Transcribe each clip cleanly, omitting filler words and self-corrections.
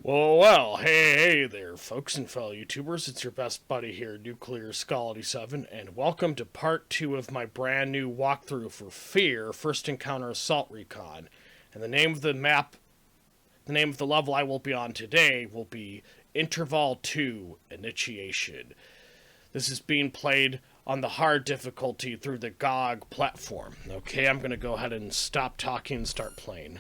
Well, hey there, folks and fellow YouTubers. It's your best buddy here, Nuclear Skull 87, and welcome to part 2 of my brand new walkthrough for F.E.A.R, First Encounter Assault Recon. And the name of the level I will be on today will be Interval 2 Initiation. This is being played on the hard difficulty through the GOG platform. Okay, I'm going to go ahead and stop talking and start playing.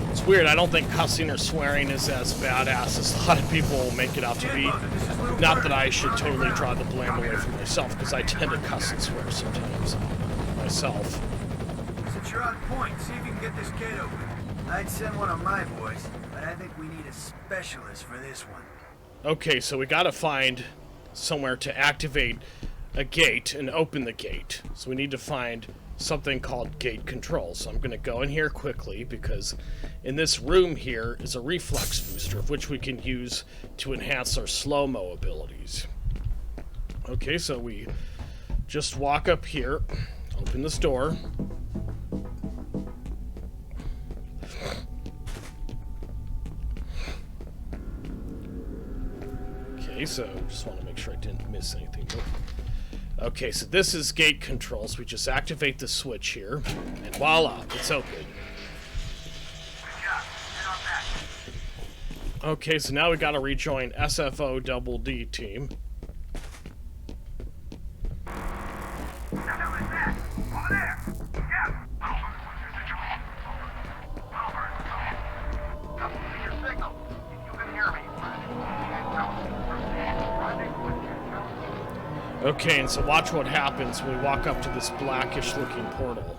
It's weird, I don't think cussing or swearing is as badass as a lot of people make it out to be. Not that I should totally draw the blame away from myself, because I tend to cuss and swear sometimes myself. Since you're on point, see if you can get this gate open. I'd send one of my boys, but I think we need a specialist for this one. Okay, so we gotta find somewhere to activate a gate and open the gate. So we need to find something called gate control. So I'm going to go in here quickly because in this room here is a reflex booster, of which we can use to enhance our slow-mo abilities. Okay, so we just walk up here, open this door. Okay, so just want to make sure I didn't miss anything. Okay, so this is gate controls. We just activate the switch here, and voila, it's open. Okay, so now we gotta rejoin SFO Double D team. Okay, and so watch what happens when we walk up to this blackish looking portal.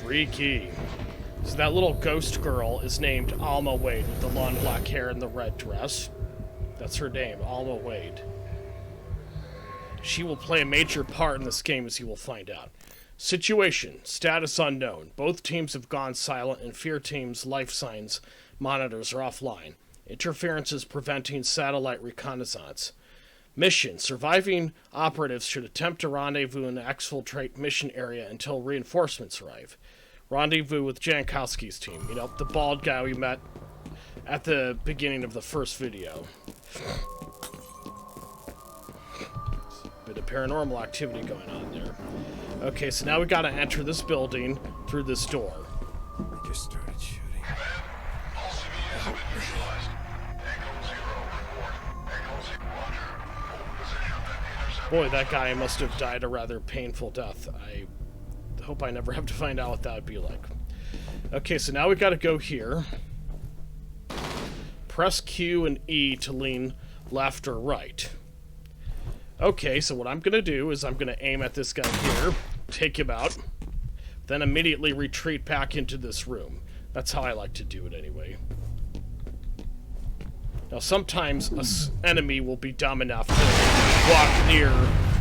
Freaky. So that little ghost girl is named Alma Wade with the long black hair and the red dress. That's her name, Alma Wade. She will play a major part in this game, as you will find out. Situation, status unknown. Both teams have gone silent and F.E.A.R team's life signs monitors are offline. Interference is preventing satellite reconnaissance. Mission, surviving operatives should attempt to rendezvous in the exfiltrate mission area until reinforcements arrive. Rendezvous with Jankowski's team. You know, the bald guy we met at the beginning of the first video. Bit of paranormal activity going on there. Okay, so now we gotta enter this building through this door. I just started shooting. Boy, that guy must have died a rather painful death. I hope I never have to find out what that would be like. Okay, so now we gotta go here. Press Q and E to lean left or right. Okay, so what I'm going to do is I'm going to aim at this guy here, take him out, then immediately retreat back into this room. That's how I like to do it anyway. Now sometimes an enemy will be dumb enough to walk near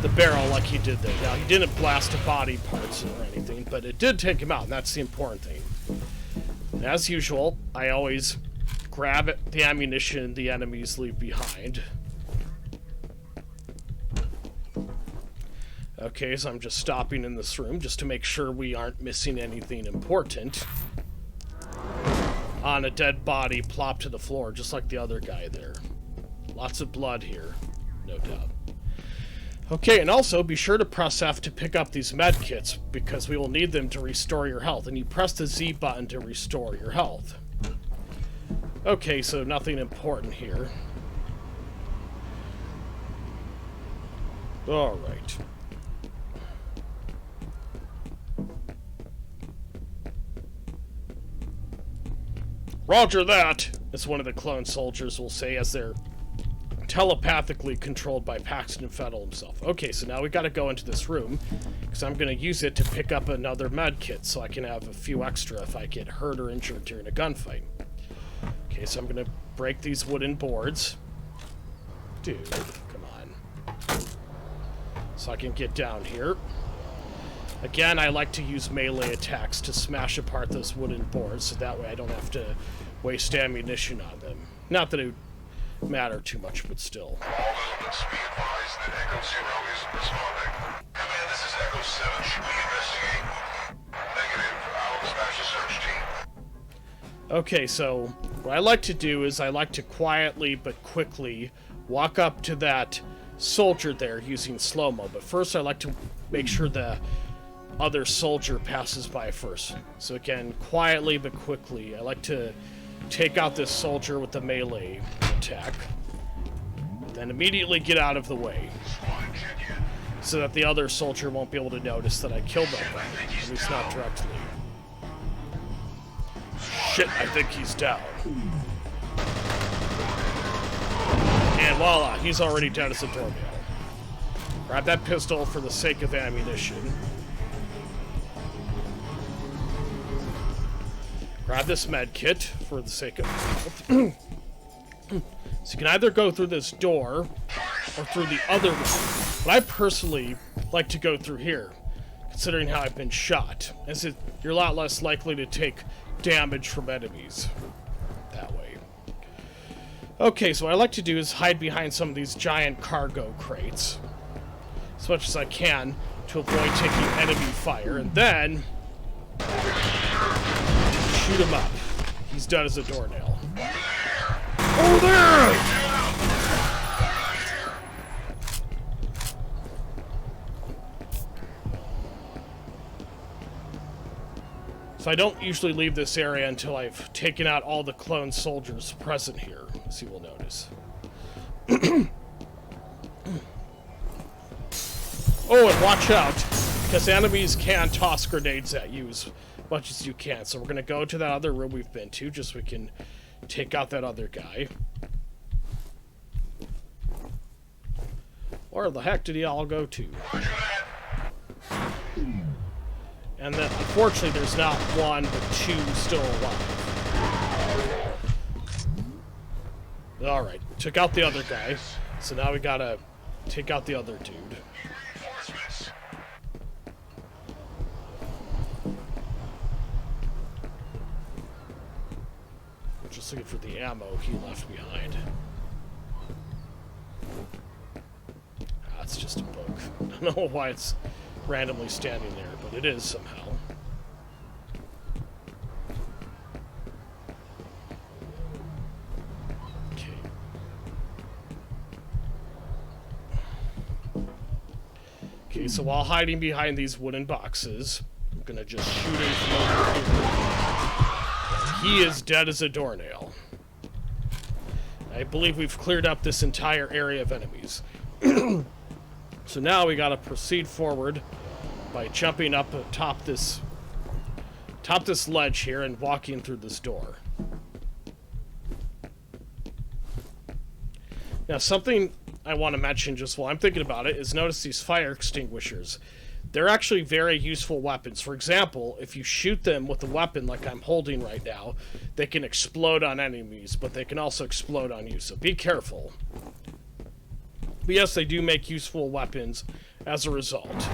the barrel like he did there. Now he didn't blast to body parts or anything, but it did take him out, and that's the important thing. And as usual, I always grab the ammunition the enemies leave behind. Okay, so I'm just stopping in this room just to make sure we aren't missing anything important. On a dead body plopped to the floor, just like the other guy there. Lots of blood here, no doubt. Okay, and also be sure to press F to pick up these med kits, because we will need them to restore your health, and you press the Z button to restore your health. Okay, so nothing important here. Alright. Roger that, as one of the clone soldiers will say as they're telepathically controlled by Paxton Fettel himself. Okay, so now we gotta go into this room, because I'm gonna use it to pick up another med kit, so I can have a few extra if I get hurt or injured during a gunfight. Okay, so I'm gonna break these wooden boards. Dude, come on. So I can get down here. Again, I like to use melee attacks to smash apart those wooden boards, so that way I don't have to waste ammunition on them. Not that it would matter too much, but still. All elements be advised that Echo Zero isn't responding. Command, this is Echo 7. Should we investigate? Negative. I'll dispatch the search team. Okay, so what I like to do is I like to quietly but quickly walk up to that soldier there using slow-mo. But first I like to make sure the other soldier passes by first. So again, quietly but quickly, I like to take out this soldier with the melee attack. Then immediately get out of the way, so that the other soldier won't be able to notice that I killed that guy, at least not directly. Shit, I think he's down. And voila, he's already dead as a doornail. Grab that pistol for the sake of ammunition. Grab this med kit for the sake of health. So you can either go through this door or through the other one. But I personally like to go through here, considering how I've been shot, as you're a lot less likely to take damage from enemies that way. Okay, so what I like to do is hide behind some of these giant cargo crates as much as I can to avoid taking enemy fire, and then shoot him up. He's dead as a doornail. Over there! So I don't usually leave this area until I've taken out all the clone soldiers present here, as you will notice. Oh, and watch out, because enemies can toss grenades at you as much as you can. So we're going to go to that other room we've been to, just so we can take out that other guy. Where the heck did he all go to? And then, unfortunately, there's not one, but two still alive. Alright, took out the other guy. So now we gotta take out the other dude. Just looking for the ammo he left behind. It's just a book. I don't know why it's randomly standing there, but it is somehow. Okay. Okay, so while hiding behind these wooden boxes, I'm gonna just shoot him from over here. He is dead as a doornail. I believe we've cleared up this entire area of enemies. So now we gotta proceed forward by jumping up atop this ledge here and walking through this door. Now, something I want to mention just while I'm thinking about it is notice these fire extinguishers. They're actually very useful weapons. For example, if you shoot them with a weapon like I'm holding right now, they can explode on enemies, but they can also explode on you, so be careful. But yes, they do make useful weapons as a result.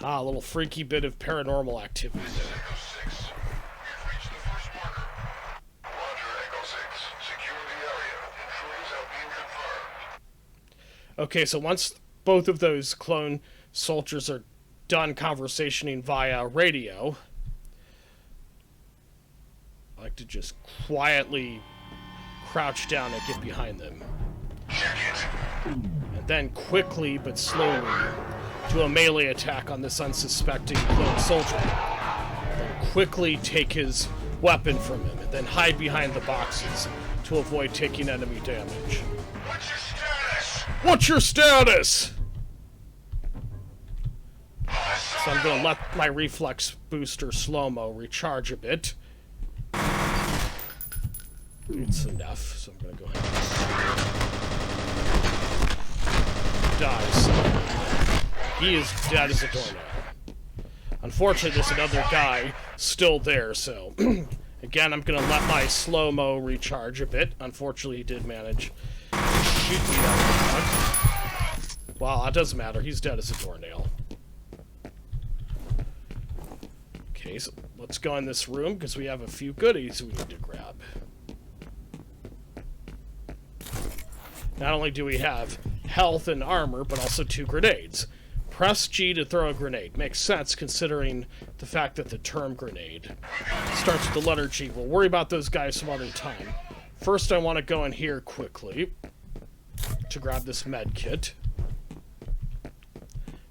Ah, a little freaky bit of paranormal activity there. Echo 6, we've reached the first marker. Roger, Echo 6. Secure the area. Intruders have been confirmed. Okay, so once both of those clone soldiers are done conversationing via radio, I like to just quietly crouch down and get behind them. And then quickly but slowly do a melee attack on this unsuspecting clone soldier. Then quickly take his weapon from him, and then hide behind the boxes to avoid taking enemy damage. What's your status? What's your status? So I'm gonna let my reflex booster slow-mo recharge a bit. It's enough, so I'm gonna go ahead and die. He is dead as a doornail. Unfortunately, there's another guy still there, so again, I'm gonna let my slow-mo recharge a bit. Unfortunately, he did manage to shoot me that one. Well, it doesn't matter. He's dead as a doornail. Okay, so let's go in this room because we have a few goodies we need to grab. Not only do we have health and armor, but also 2 grenades. Press G to throw a grenade. Makes sense considering the fact that the term grenade starts with the letter G. We'll worry about those guys some other time. First, I want to go in here quickly to grab this med kit.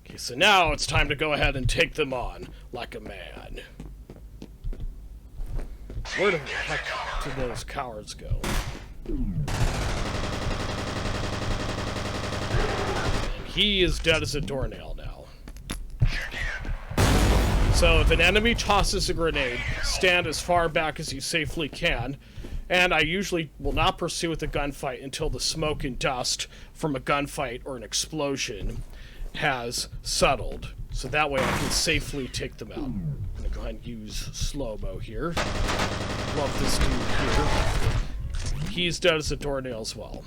Okay, so now it's time to go ahead and take them on like a man. Where the heck did those cowards go? And he is dead as a doornail now. So if an enemy tosses a grenade, stand as far back as you safely can, and I usually will not pursue with a gunfight until the smoke and dust from a gunfight or an explosion has settled. So that way I can safely take them out. I'm gonna go ahead and use slow-mo here. Love this dude here. He's dead as a doornail as well.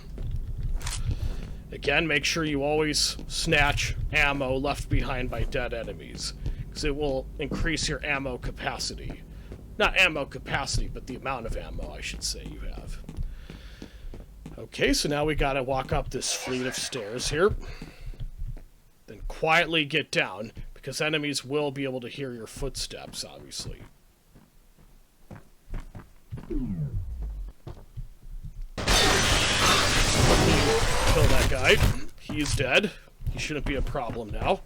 Again, make sure you always snatch ammo left behind by dead enemies, because it will increase your ammo capacity. Not ammo capacity, but the amount of ammo, I should say, you have. Okay, so now we gotta walk up this fleet of stairs here. Then quietly get down, because enemies will be able to hear your footsteps, obviously. Kill that guy. He's dead. He shouldn't be a problem now.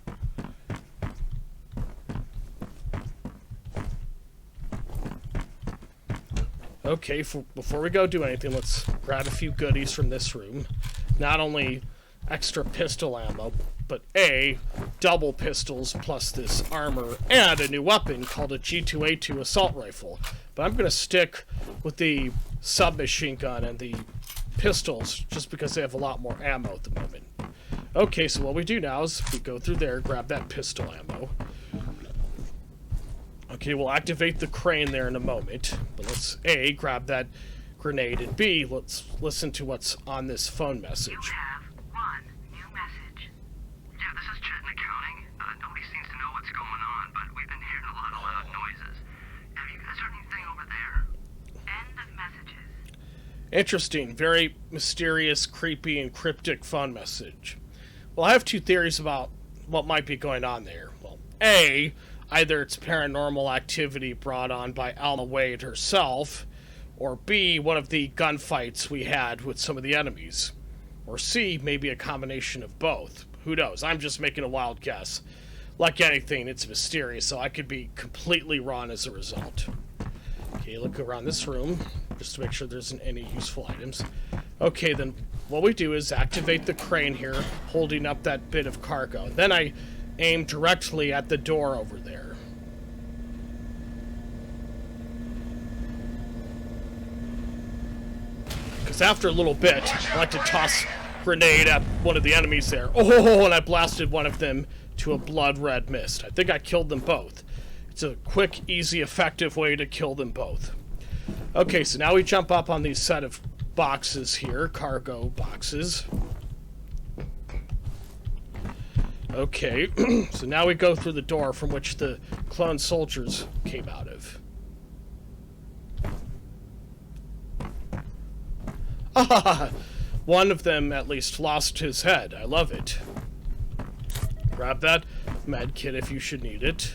Okay, before we go do anything, let's grab a few goodies from this room. Not only extra pistol ammo, but double pistols plus this armor and a new weapon called a G2A2 assault rifle. But I'm going to stick with the submachine gun and the pistols just because they have a lot more ammo at the moment. Okay, so what we do now is we go through there, grab that pistol ammo. Okay, we'll activate the crane there in a moment, but let's A, grab that grenade, and B, let's listen to what's on this phone message. You have one new message. Yeah, this is Chet in accounting. Nobody seems to know what's going on, but we've been hearing a lot of loud noises. Have you guys heard anything over there? End of messages. Interesting, very mysterious, creepy, and cryptic phone message. Well, I have 2 theories about what might be going on there. Well, A, either it's paranormal activity brought on by Alma Wade herself, or B, one of the gunfights we had with some of the enemies, or C, maybe a combination of both. Who knows? I'm just making a wild guess. Like anything, it's mysterious, so I could be completely wrong as a result. Okay, look around this room, just to make sure there isn't any useful items. Okay, then what we do is activate the crane here, holding up that bit of cargo. Then I aim directly at the door over there. Because after a little bit, I like to toss a grenade at one of the enemies there. Oh, and I blasted one of them to a blood-red mist. I think I killed them both. It's a quick, easy, effective way to kill them both. Okay, so now we jump up on these set of boxes here, cargo boxes. Okay, so now we go through the door from which the clone soldiers came out of. Ah, one of them at least lost his head. I love it. Grab that med kit if you should need it.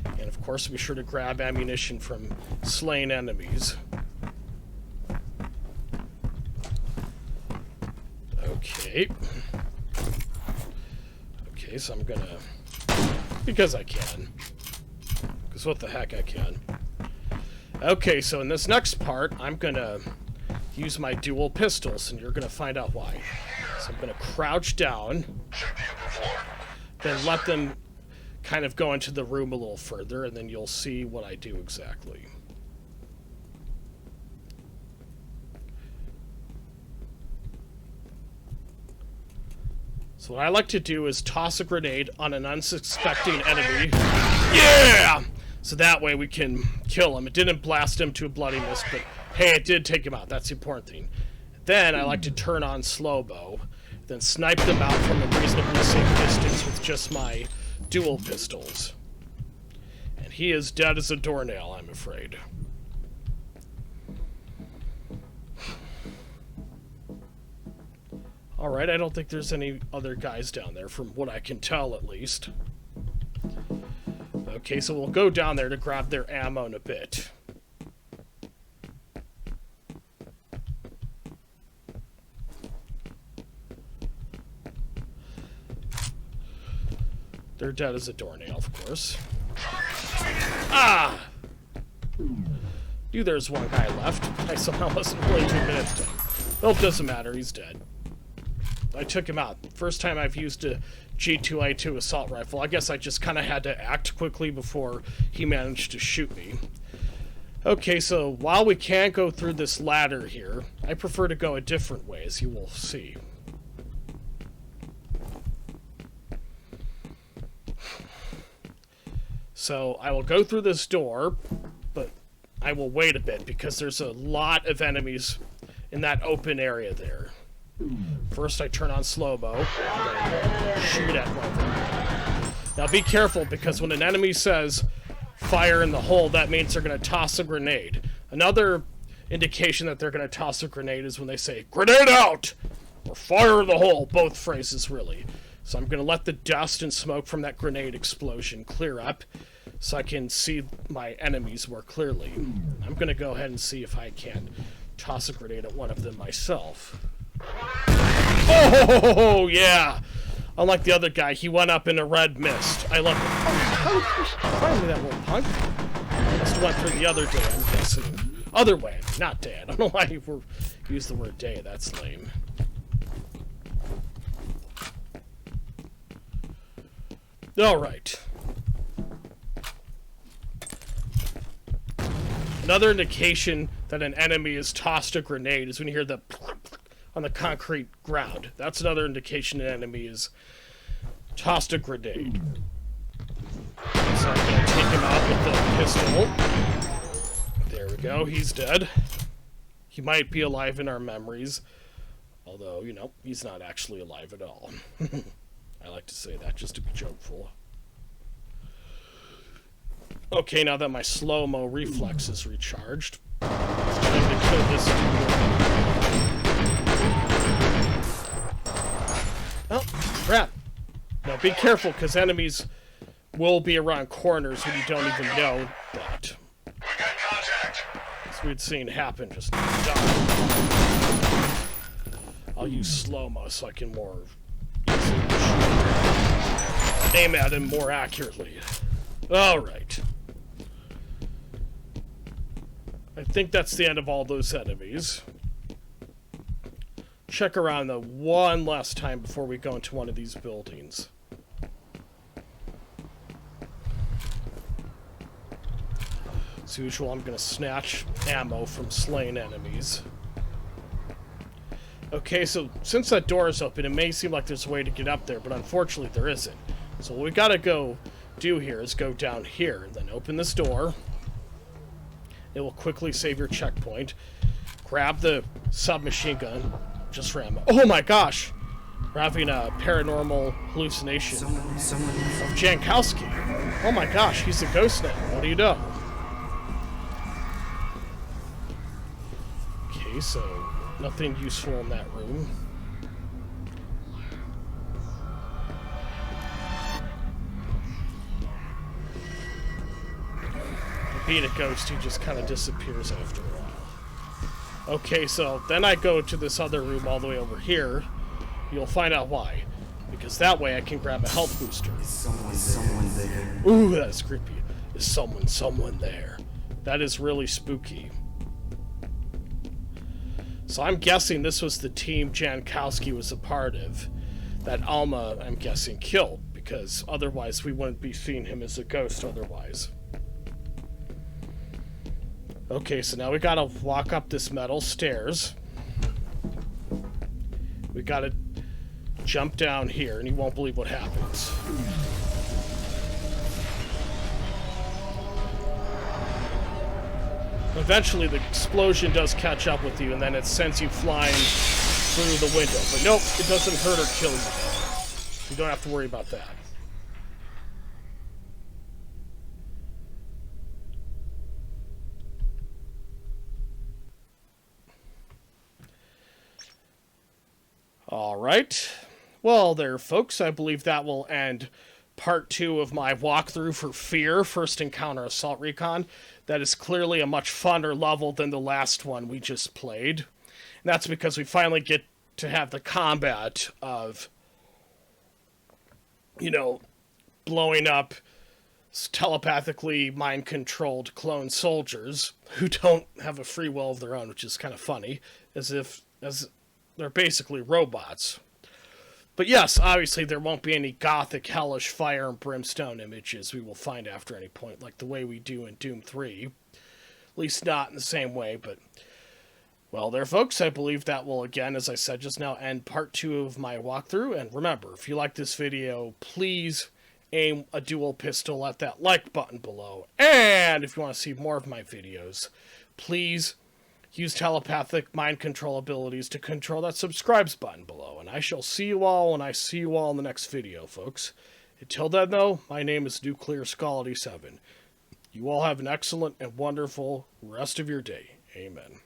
And of course, be sure to grab ammunition from slain enemies. Okay. Okay, so I'm gonna... because I can. Because what the heck I can. Okay, so in this next part, I'm gonna use my dual pistols, and you're gonna find out why. So I'm gonna crouch down, then let them kind of go into the room a little further, and then you'll see what I do exactly. So what I like to do is toss a grenade on an unsuspecting enemy. Yeah! So that way we can kill him. It didn't blast him to a bloody mist, but hey, it did take him out. That's the important thing. Then I like to turn on slow bow, then snipe them out from a reasonably safe distance with just my dual pistols. And he is dead as a doornail, I'm afraid. Alright, I don't think there's any other guys down there, from what I can tell at least. Okay, so we'll go down there to grab their ammo in a bit. They're dead as a doornail, of course. Ah! Knew there's one guy left. I somehow wasn't willing to admit it to him. Well, it doesn't matter, he's dead. I took him out. First time I've used a G2A2 assault rifle. I guess I just kind of had to act quickly before he managed to shoot me. Okay, so while we can't go through this ladder here, I prefer to go a different way, as you will see. So I will go through this door, but I will wait a bit because there's a lot of enemies in that open area there. First I turn on slow bow, and then shoot at one of them. Now be careful, because when an enemy says fire in the hole, that means they're going to toss a grenade. Another indication that they're going to toss a grenade is when they say grenade out or fire in the hole, both phrases really. So I'm going to let the dust and smoke from that grenade explosion clear up so I can see my enemies more clearly. I'm going to go ahead and see if I can toss a grenade at one of them myself. Oh, yeah! Unlike the other guy, he went up in a red mist. I love it. Finally, that little punk. Must have went through the other day, I'm guessing. Other way, not day. I don't know why you used the word day. That's lame. Alright. Another indication that an enemy has tossed a grenade is when you hear the on the concrete ground. That's another indication an enemy has tossed a grenade. So I'm going to take him out with the pistol. There we go, he's dead. He might be alive in our memories. Although, you know, he's not actually alive at all. I like to say that just to be jokeful. Okay, now that my slow-mo reflex is recharged, it's time to kill this dude. Oh, crap. Now be careful, because enemies will be around corners when you don't even know that. We got contact. As we'd seen happen just now. I'll use slow-mo so I can more easily aim at him more accurately. Alright. I think that's the end of all those enemies. Check around the one last time before we go into one of these buildings. As usual, I'm going to snatch ammo from slain enemies. Okay, so since that door is open, it may seem like there's a way to get up there, but unfortunately there isn't. So what we gotta go do here is go down here, then open this door. It will quickly save your checkpoint. Grab the submachine gun. Just for ammo. Oh my gosh! We're having a paranormal hallucination of Jankowski. Oh my gosh, he's a ghost now. What do you know? Okay, so nothing useful in that room. Being a ghost, he just kind of disappears after a while. Okay, so then I go to this other room all the way over here. You'll find out why. Because that way I can grab a health booster. Is someone there? Ooh, that is creepy. Is someone there? That is really spooky. So I'm guessing this was the team Jankowski was a part of. That Alma, I'm guessing, killed. Because otherwise we wouldn't be seeing him as a ghost otherwise. Okay, so now we gotta walk up this metal stairs. We gotta jump down here, and you won't believe what happens. Eventually, the explosion does catch up with you, and then it sends you flying through the window. But nope, it doesn't hurt or kill you. You don't have to worry about that. Alright. Well, there, folks. I believe that will end part 2 of my walkthrough for F.E.A.R, First Encounter Assault Recon. That is clearly a much funner level than the last one we just played. And that's because we finally get to have the combat of, you know, blowing up telepathically mind-controlled clone soldiers who don't have a free will of their own, which is kind of funny, as they're basically robots. But yes, obviously there won't be any gothic, hellish fire and brimstone images we will find after any point, like the way we do in Doom 3. At least not in the same way, but... Well, there, folks, I believe that will, again, as I said just now, end part 2 of my walkthrough. And remember, if you like this video, please aim a dual pistol at that like button below. And if you want to see more of my videos, please use telepathic mind control abilities to control that subscribes button below. And I shall see you all when I see you all in the next video, folks. Until then, though, my name is Nuclear Skull 87. You all have an excellent and wonderful rest of your day. Amen.